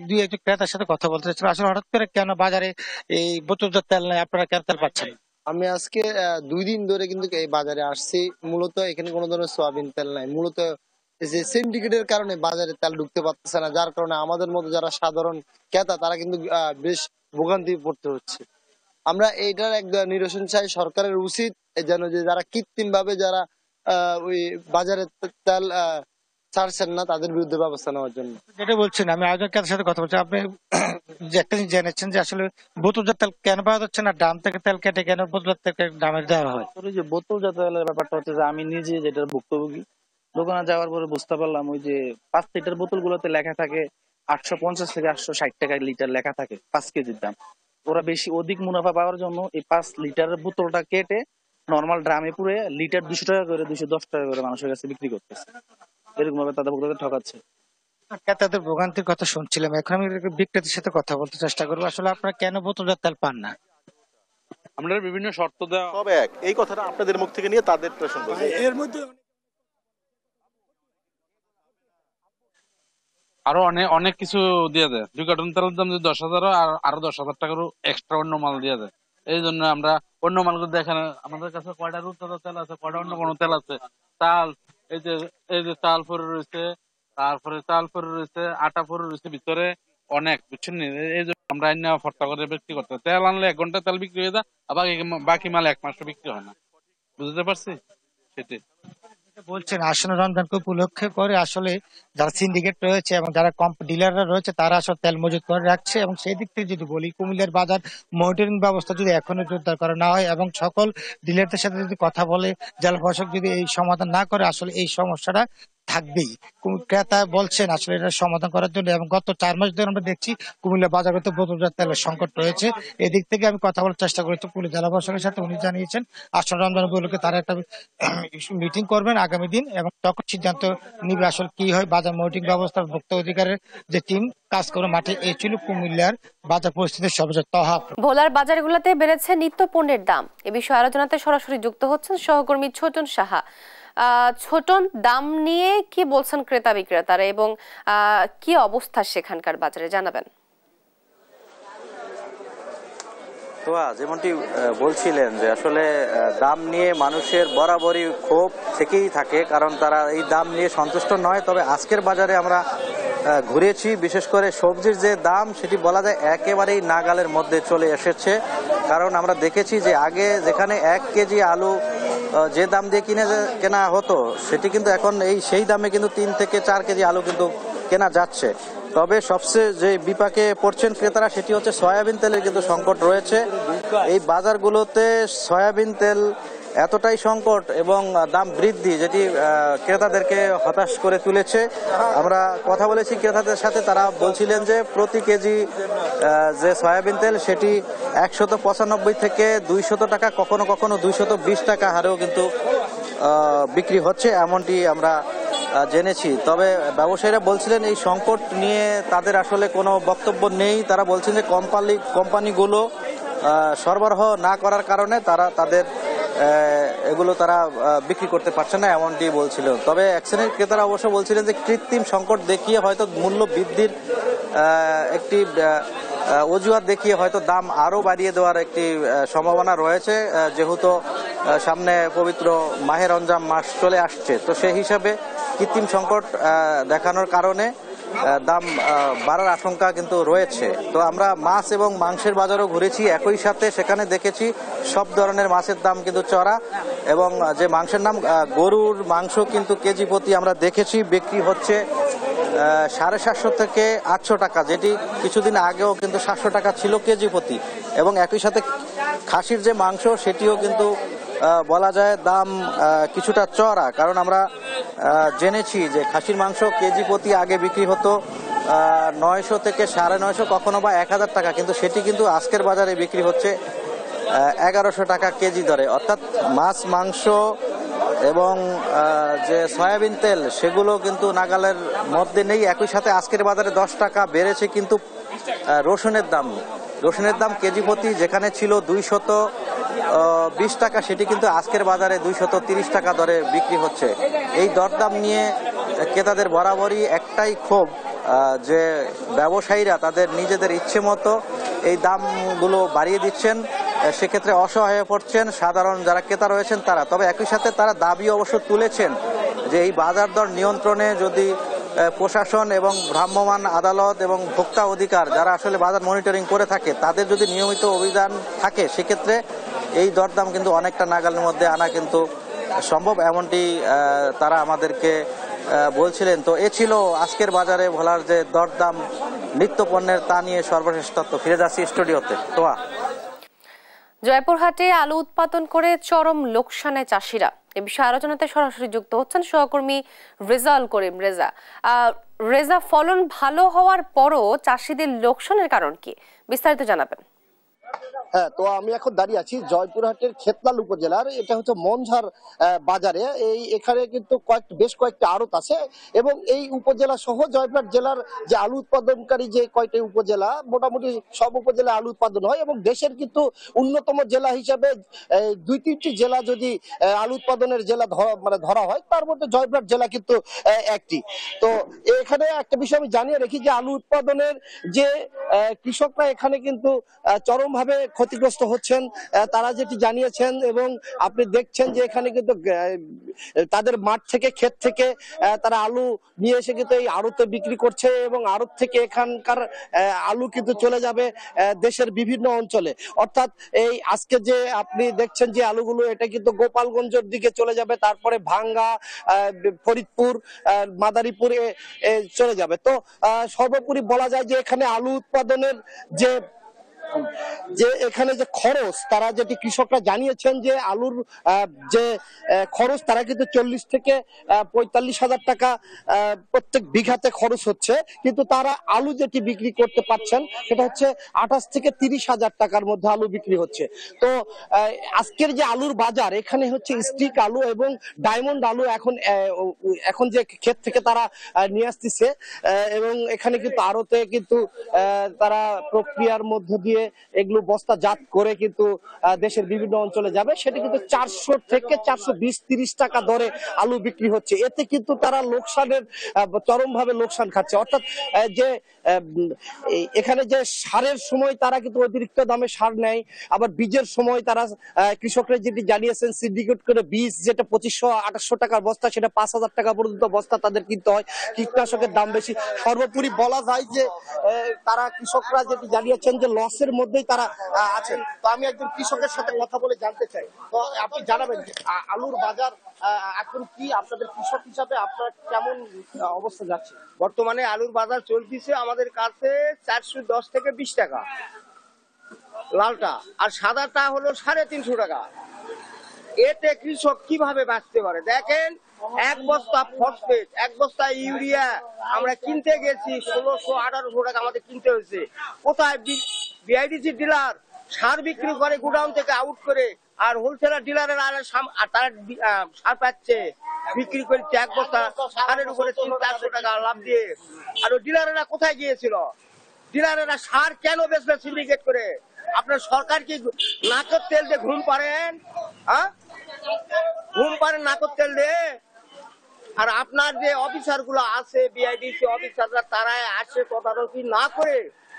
দুই একজন ক্রেতার সাথে কথা বলতে চাচ্ছিলাম, আসলে হঠাৎ করে কেন বাজারে এই বোতলজাত তেল নেই, আপনারা কেন তেল পাচ্ছেন? আমি আজকে 2 দিন ধরে কিন্তু এই বাজারে আসছি। মূলত এখানে কোনো ধরনের সয়াবিন তেল নাই। মূলত যে সিন্ডিকেটের কারণে বাজারে তেল ঢুকতে পারতেছে না, যার কারণে আমাদের মতো যারা সাধারণ ক্রেতা তারা কিন্তু বেশ ভোগান্তি পড়তে হচ্ছে। আমরা এইটার এক নিরসন চাই। সরকারের উচিত যেন যে যারা কৃত্রিম ভাবে যারা ওই বাজারে তেল ছাড়ছেন না তাদের বিরুদ্ধে ব্যবস্থা নেওয়ার জন্য। যেটা বলছেন, আমি আরেকজন ক্রেতার সাথে কথা বলছি, আপনি যে একটা জিনিস জেনেছেন যে আসলে বোতলজাত তেল কেন পাওয়া যাচ্ছে না, ড্রাম থেকে তেল কেটে কেন বোতলজাত তেল দামে দেওয়া হয়? যে বোতলজাত তেলের ব্যাপারটা হচ্ছে যে আমি নিজে যেটার ভুক্তভোগী, দোকানে যাওয়ার পরে বুঝতে পারলাম ওই যে 5 লিটার বোতল গুলোতে লেখা থাকে 850 থেকে 860 টাকা লিটার লেখা থাকে 5 কেজির দাম। ওরা বেশি অধিক মুনাফা পাওয়ার জন্য এই 5 লিটারের বোতলটা কেটে নর্মাল ড্রামে পুরে লিটার 200 টাকা করে 210 টাকা করে মানুষের কাছে বিক্রি করতেছে। এরকম ভাবে তাদের ভোক্তাদের ঠকাচ্ছে। ক্রেতাদের ভোগান্তির কথা শুনছিলাম, এখন আমি বিক্রেতার সাথে কথা বলতে চেষ্টা করবো। আসলে আপনারা কেন বোতলজাত তেল পান না? আমরা বিভিন্ন শর্ত দেওয়া তবে এই কথাটা আপনাদের মুখ থেকে নিয়ে তাদের শুনবো। এর মধ্যে আরো অনেক কিছু দিয়ে দেয়। 2 কার্টন তেলের দাম যদি 10,000 আর আরো 10,000 টাকার এক্সট্রা অন্য মাল দিয়ে দেয়। এই জন্য আমরা অন্য মালগুলো দেখেন আমাদের কাছে কয়টা রূপচাঁদা তেল আছে, কয়টা অন্য কোনো তেল আছে। চাল এই যে চাল পরে রয়েছে, তারপরে চাল পরে রয়েছে, আটা পরে রয়েছে ভিতরে অনেক, বুঝছেন। এই জন্য আমরা ফর্তা করে বিক্রি করতে, তেল আনলে 1 ঘন্টা তেল বিক্রি হয়ে যায়, আবার বাকি মাল 1 মাসও বিক্রি হয় না। বুঝতে পারছি সেটাই বলছেন। আসলে রমজানকে উপলক্ষে করে আসলে যারা সিন্ডিকেট রয়েছে এবং যারা ডিলাররা রয়েছে তারা আসলে তেল মজুত করে রাখছে। এবং সেই দিক থেকে যদি বলি কুমিল্লার বাজার মনিটরিং ব্যবস্থা যদি এখনো জোরদার করা না হয় এবং সকল ডিলারদের সাথে যদি কথা বলে জেলা প্রশাসক যদি এই সমাধান না করে, আসলে এই সমস্যাটা থাকবেই। ক্রেতা বলছেন আসলে এটা সমাধান করার জন্য। এবং গত 4 মাস ধরে আমরা দেখছি কুমিল্লা বাজারগত বোতলজাত তেলের সংকট রয়েছে। এদিক থেকে আমি কথা বলার চেষ্টা করেছি পুলিশ জেলা প্রশাসকের সাথে, উনি জানিয়েছেন আসলে রমজান উপলক্ষে তারা একটা মিটিং করবেন আগামী দিন এবং তখন সিদ্ধান্ত নিবে আসলে কি হয়। বাজার মনিটরিং ব্যবস্থা ভোক্তা অধিকারের যে টিম কাজ করে মাঠে, এই ছিল কুমিল্লার বাজার পরিস্থিতির সর্বশেষ তহা। ভোলার বাজারগুলোতে বেড়েছে নিত্য পণ্যের দাম। এ বিষয়ে আলোচনাতে সরাসরি যুক্ত হচ্ছেন সহকর্মী ছোটন সাহা। ছোটন, দাম নিয়ে কি বলছেন ক্রেতা বিক্রেতারা এবং কি অবস্থা সেখানকার বাজারে জানাবেন? তো যেমনটি বলছিলেন যে আসলে দাম নিয়ে মানুষের বরাবরই ক্ষোভ থেকেই থাকে, কারণ তারা এই দাম নিয়ে সন্তুষ্ট নয়। তবে আজকের বাজারে আমরা ঘুরেছি, বিশেষ করে সবজির যে দাম সেটি বলা যায় একেবারেই নাগালের মধ্যে চলে এসেছে। কারণ আমরা দেখেছি যে আগে যেখানে 1 কেজি আলু যে দাম দিয়ে কেনা হতো সেটি কিন্তু এখন সেই দামে কিন্তু 3 থেকে 4 কেজি আলু কিন্তু কেনা যাচ্ছে। তবে সবচেয়ে যে বিপাকে পড়ছেন ক্রেতারা সেটি হচ্ছে সয়াবিন তেলের কিন্তু সংকট রয়েছে। এই বাজারগুলোতে সয়াবিন তেল এতটাই সংকট এবং দাম বৃদ্ধি যেটি ক্রেতাদেরকে হতাশ করে তুলেছে। আমরা কথা বলেছি ক্রেতাদের সাথে, তারা বলছিলেন যে প্রতি কেজি যে সয়াবিন তেল সেটি 195 থেকে 200 টাকা, কখনো কখনো 220 টাকা হারেও কিন্তু বিক্রি হচ্ছে, এমনটি আমরা জেনেছি। তবে ব্যবসায়ীরা বলছিলেন এই সংকট নিয়ে তাদের আসলে কোনো বক্তব্য নেই। তারা বলছেন যে কোম্পানিগুলো সরবরাহ না করার কারণে তাদের এগুলো তারা বিক্রি করতে পারছে না, এমনটি বলছিল। তবে এক শ্রেণীর ক্রেতারা অবশ্য বলছিলেন যে কৃত্রিম সংকট দেখিয়ে হয়তো মূল্য বৃদ্ধির একটি অজুহাত দেখিয়ে হয়তো দাম আরও বাড়িয়ে দেওয়ার একটি সম্ভাবনা রয়েছে, যেহেতু সামনে পবিত্র মাহে রমজান মাস চলে আসছে। তো সেই হিসাবে কৃত্রিম সংকট দেখানোর কারণে দাম বাড়ার আশঙ্কা কিন্তু রয়েছে। তো আমরা মাছ এবং মাংসের বাজারও ঘুরেছি, একই সাথে সেখানে দেখেছি সব ধরনের মাছের দাম কিন্তু চড়া, এবং যে মাংসের নাম গরুর মাংস কিন্তু কেজি প্রতি আমরা দেখেছি বিক্রি হচ্ছে 750 থেকে 800 টাকা, যেটি কিছুদিন আগেও কিন্তু 700 টাকা ছিল কেজি প্রতি। এবং একই সাথে খাসির যে মাংস সেটিও কিন্তু বলা যায় দাম কিছুটা চড়া, কারণ আমরা জেনেছি যে খাসির মাংস কেজি প্রতি আগে বিক্রি হতো 900 থেকে 950, কখনো বা 1000 টাকা, কিন্তু সেটি কিন্তু আজকের বাজারে বিক্রি হচ্ছে 1100 টাকা কেজি দরে। অর্থাৎ মাছ, মাংস এবং যে সয়াবিন তেল সেগুলো কিন্তু নাগালের মধ্যে নেই। একই সাথে আজকের বাজারে 10 টাকা বেড়েছে কিন্তু রসুনের দাম। রসুনের দাম কেজি প্রতি যেখানে ছিল 220 টাকা, সেটি কিন্তু আজকের বাজারে 230 টাকা দরে বিক্রি হচ্ছে। এই দরদাম নিয়ে ক্রেতাদের বরাবরই একটাই ক্ষোভ যে ব্যবসায়ীরা তাদের নিজেদের ইচ্ছে মতো এই দামগুলো বাড়িয়ে দিচ্ছেন, সেক্ষেত্রে অসহায় হয়ে পড়ছেন সাধারণ যারা ক্রেতা রয়েছেন তারা। তবে একই সাথে তারা দাবি অবশ্য তুলেছেন যে এই বাজার দর নিয়ন্ত্রণে যদি প্রশাসন এবং ভ্রাম্যমাণ আদালত এবং ভোক্তা অধিকার যারা আসলে বাজার মনিটরিং করে থাকে তাদের যদি নিয়মিত অভিযান থাকে, সেক্ষেত্রে এই দরদাম কিন্তু অনেকটা নাগালের মধ্যে আনা কিন্তু সম্ভব, এমনটি তারা আমাদেরকে বলছিলেন। তো এ ছিল আজকের বাজারে ভোলার যে দরদাম নিত্য পণ্যের, তা নিয়ে সর্বশেষ তথ্য। ফিরে যাচ্ছি স্টুডিওতে। তোয়া। জয়পুরহাটে আলু উৎপাদন করে চরম লোকসানে চাষিরা। এ বিষয়ে আলোচনাতে সরাসরি যুক্ত হচ্ছেন সহকর্মী রেজাউল করিম। রেজা, ফলন ভালো হওয়ার পরও চাষিদের লোকসানের কারণ কি, বিস্তারিত জানাবেন। হ্যাঁ, তো আমি এখন দাঁড়িয়ে আছি জয়পুরহাটের খেতলাল উপজেলার, এটা হচ্ছে মনঝার বাজারে। এখানে কিন্তু বেশ কয়েকটি আড়ত আছে এবং এই উপজেলা সহ জয়পুরহাট জেলার যে আলু উৎপাদনকারী যে কয়টি উপজেলা, মোটামুটি সব উপজেলা আলু উৎপাদন হয় এবং দেশের কিন্তু অন্যতম জেলা হিসাবে 2-3টি জেলা যদি আলু উৎপাদনের জেলা ধরা হয়, তার মধ্যে জয়পুরহাট জেলা কিন্তু একটি। তো এখানে একটা বিষয় আমি জানিয়ে রাখি যে আলু উৎপাদনের যে কৃষকরা এখানে কিন্তু চরমভাবে ক্ষতিগ্রস্ত হচ্ছেন, তারা যেটি জানিয়েছেন। এবং আপনি দেখছেন যে এখানে কিন্তু তাদের মাঠ থেকে, ক্ষেত থেকে তারা আলু নিয়ে এসে কিন্তু এই আড়তে বিক্রি করছে এবং আড়ত থেকে এখানকার আলু কিন্তু চলে যাবে দেশের বিভিন্ন অঞ্চলে। অর্থাৎ এই আজকে যে আপনি দেখছেন যে আলুগুলো, এটা কিন্তু গোপালগঞ্জের দিকে চলে যাবে, তারপরে ভাঙ্গা, ফরিদপুর, মাদারীপুরে চলে যাবে। তো সর্বোপরি বলা যায় যে এখানে আলু উৎপাদনের যে এখানে যে খরচ, তারা যেটি কৃষকরা জানিয়েছেন যে আলুর যে খরচ, তারা কিন্তু 40 থেকে 45 হাজার টাকা প্রত্যেক বিঘাতে খরচ হচ্ছে, কিন্তু তারা আলু যেটি বিক্রি করতে পারছেন সেটা হচ্ছে 28 থেকে 30 হাজার টাকার মধ্যে আলু বিক্রি হচ্ছে। তো আজকের যে আলুর বাজার, এখানে হচ্ছে স্টিক আলু এবং ডায়মন্ড আলু এখন যে ক্ষেত থেকে তারা নিয়ে আসতেছে, এবং এখানে কিন্তু আড়তে কিন্তু তারা প্রক্রিয়ার মধ্য দিয়ে এগুলো বস্তাজাত করে কিন্তু দেশের বিভিন্ন অঞ্চলে যাবে। সেটা কিন্তু 400 থেকে 420-30 টাকা দরে আলু বিক্রি হচ্ছে। এতে কিন্তু তারা লোকসানের চরমভাবে লোকসান খাচ্ছে। অর্থাৎ যে এখানে যে সারের সময় তারা কিন্তু অতিরিক্ত দামে সার নেয়, আবার বীজের সময় তারা কৃষকরা যেটি জানিয়েছেন সিন্ডিকেট করে বীজ যেটা 2500-2800 টাকার বস্তা, সেটা 5000 টাকা পর্যন্ত বস্তা তাদের কিনতে হয়। কীটনাশকের দাম বেশি। সর্বোপরি বলা যায় যে তারা কৃষকরা যেটি জানিয়েছেন যে লসের মধ্যেই তারা আছেন। তো আমি একজন কৃষকের সাথে কথা বলে জানতে চাই, তো আপনি জানাবেন যে আলুর বাজার এখন কি, আপনাদের কৃষক হিসাবে আপনার কেমন অবস্থা যাচ্ছে? বর্তমানে আলুর বাজার চলতেছে আমাদের কাছে 410 থেকে 20 টাকা লালটা, আর সাদাটা হলো 350 টাকা। এতে কৃষক কিভাবে বাঁচতে পারে? দেখেন, এক বস্তা ফসফেট, এক বস্তা ইউরিয়া আমরা কিনতে গেছি 1600-1800 টাকা আমাদের কিনতে হয়েছে। কোথায় বিআইডিসি ডিলার সার বিক্রি করে গোডাউন থেকে আউট করে, আর হোলসেলার ডিলারের তারা সার পাচ্ছে বিক্রি করছে এক বস্তা সারের উপরে 300-400 টাকা লাভ দিয়ে। আর ডিলারেরা কোথায় গিয়েছিল? ডিলারেরা সার কেন বেচবে সিন্ডিকেট করে? আপনার সরকার কি নাকের তেল দিয়ে ঘুম পারেন? ঘুম পারেন নাকের তেল দিয়ে? আর আপনার যে অফিসার গুলো আছে, বিআইডিসি অফিসাররা, তারা আসে তদারকি না করে,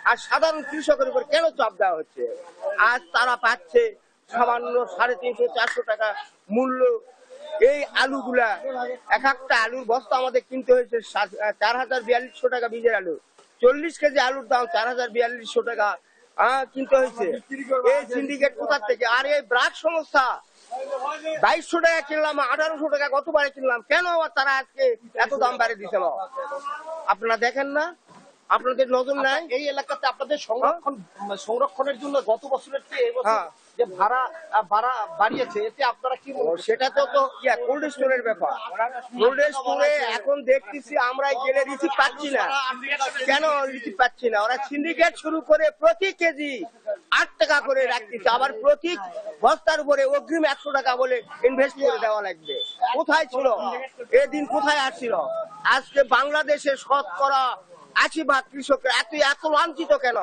আর সাধারণ কৃষকের উপর কেন চাপ দেওয়া হচ্ছে? আজ তারা পাচ্ছে সামান্য 350-400 টাকা মূল্য এই আলুগুলা এক একটা আলুর বস্তা আমাদের কিনতে হয়েছে 4,042 টাকা বীজের আলু। 40 কেজি আলুর দাম 4,042 টাকা কিনতে হয়েছে। এই সিন্ডিকেট কোথা থেকে? আর এই ব্রাক সংস্থা 2200 টাকা কিনলাম, 1800 টাকা গতবারে কিনলাম, কেন আবার তারা আজকে এত দাম বাড়িয়ে দিছিল? আপনারা দেখেন না? আপনাদের নজর নাই? এই এলাকাতে আপনাদের সংরক্ষণের জন্য গত বছরের চেয়ে এই বছর যে ভাড়া বাড়িয়েছে, এতে আপনারা কি বলছেন? সেটা তো কোল্ড স্টোরের ব্যাপার। কোল্ড স্টোরে এখন দেখতেছি আমরা গেলে রিসিভ পাচ্ছি না। কেন রিসিভ পাচ্ছি না? ওরা সিন্ডিকেট শুরু করে প্রতি কেজি 8 টাকা করে রাখতেছে, আবার প্রতি বস্তার উপরে অগ্রিম 100 টাকা বলে ইনভেস্ট করে দেওয়া লাগবে। কোথায় ছিল এদিন? কোথায় আসছিল? আজকে বাংলাদেশে শতকরা 80% কৃষকরা এত লাঞ্ছিত কেন?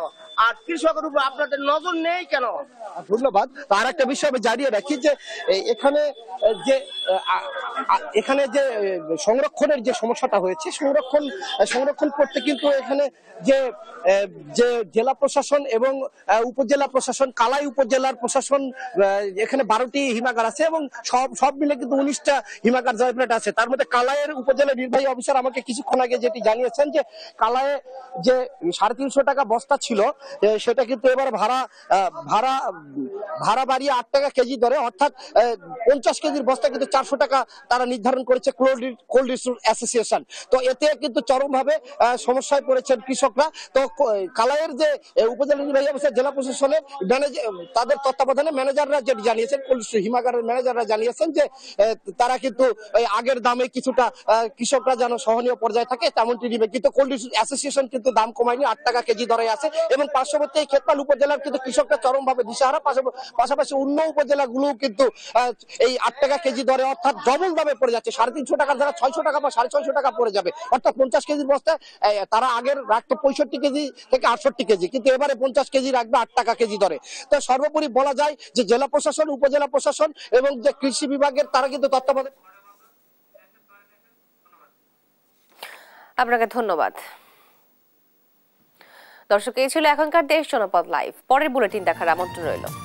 আর কৃষকের উপর আপনাদের নজর নেই কেন? ধন্যবাদ। আর একটা বিষয় আমি জানিয়ে রাখি যে এখানে যে সংরক্ষণের যে সমস্যাটা হয়েছে, সংরক্ষণ করতে কিন্তু এখানে যে জেলা প্রশাসন এবং উপজেলা প্রশাসন, কালাই উপজেলার প্রশাসন, এখানে 12টি হিমাগার আছে এবং সব মিলে কিন্তু 19টা হিমাগার জয়প্লেট আছে। তার মধ্যে কালাইয়ের উপজেলা নির্বাহী অফিসার আমাকে কিছুক্ষণ আগে যেটি জানিয়েছেন যে কালাইয়ে যে 350 টাকা বস্তা ছিল সেটা কিন্তু এবার ভাড়া বাড়িয়ে 8 টাকা কেজি ধরে, অর্থাৎ 50 কেজির বস্তা কিন্তু 400 টাকা তারা নির্ধারণ করেছে কোল্ড স্টোর অ্যাসোসিয়েশন। তো এতে কিন্তু চরমভাবে সমস্যায় পড়েছেন কৃষকরা। তো কালাইয়ের যে উপজেলা নির্বাহী অফিসার, জেলা প্রশাসনের তাদের তত্ত্বাবধানে ম্যানেজাররা যেটি জানিয়েছেন, কোল্ড স্টোর হিমাগারের ম্যানেজাররা জানিয়েছেন যে তারা কিন্তু আগের দামে কিছুটা কৃষকরা যেন সহনীয় পর্যায়ে থাকে তেমনটি নিবে, কিন্তু কোল্ড স্টোর অ্যাসোসিয়েশন কিন্তু দাম কমায়নি, 8 টাকা কেজি দরে আছে। এবং পার্শ্ববর্তী ক্ষেতপাল উপজেলার কিন্তু কৃষকরা চরমভাবে দিশাহারা। পাশাপাশি অন্য উপজেলাগুলোও কিন্তু এই 8 টাকা কেজি দরে অর্থাৎ ডবল দামে পড়ে যাচ্ছে। 350 টাকার যারা 600 টাকা বা 650 টাকা পড়ে যাবে, অর্থাৎ 50 কেজির বস্তায় তারা আগের রাখতো 65 কেজি থেকে 68 কেজি, কিন্তু এবারে 50 কেজি রাখবে 8 টাকা কেজি দরে। তো সর্বোপরি বলা যায় যে জেলা প্রশাসন, উপজেলা প্রশাসন এবং যে কৃষি বিভাগের তারা কিন্তু তত্ত্বাবধান। আপনাকে ধন্যবাদ। দর্শক, এই ছিল এখনকার দেশ জনপদ লাইভ। পরের বুলেটিন দেখার আমন্ত্রণ রইল।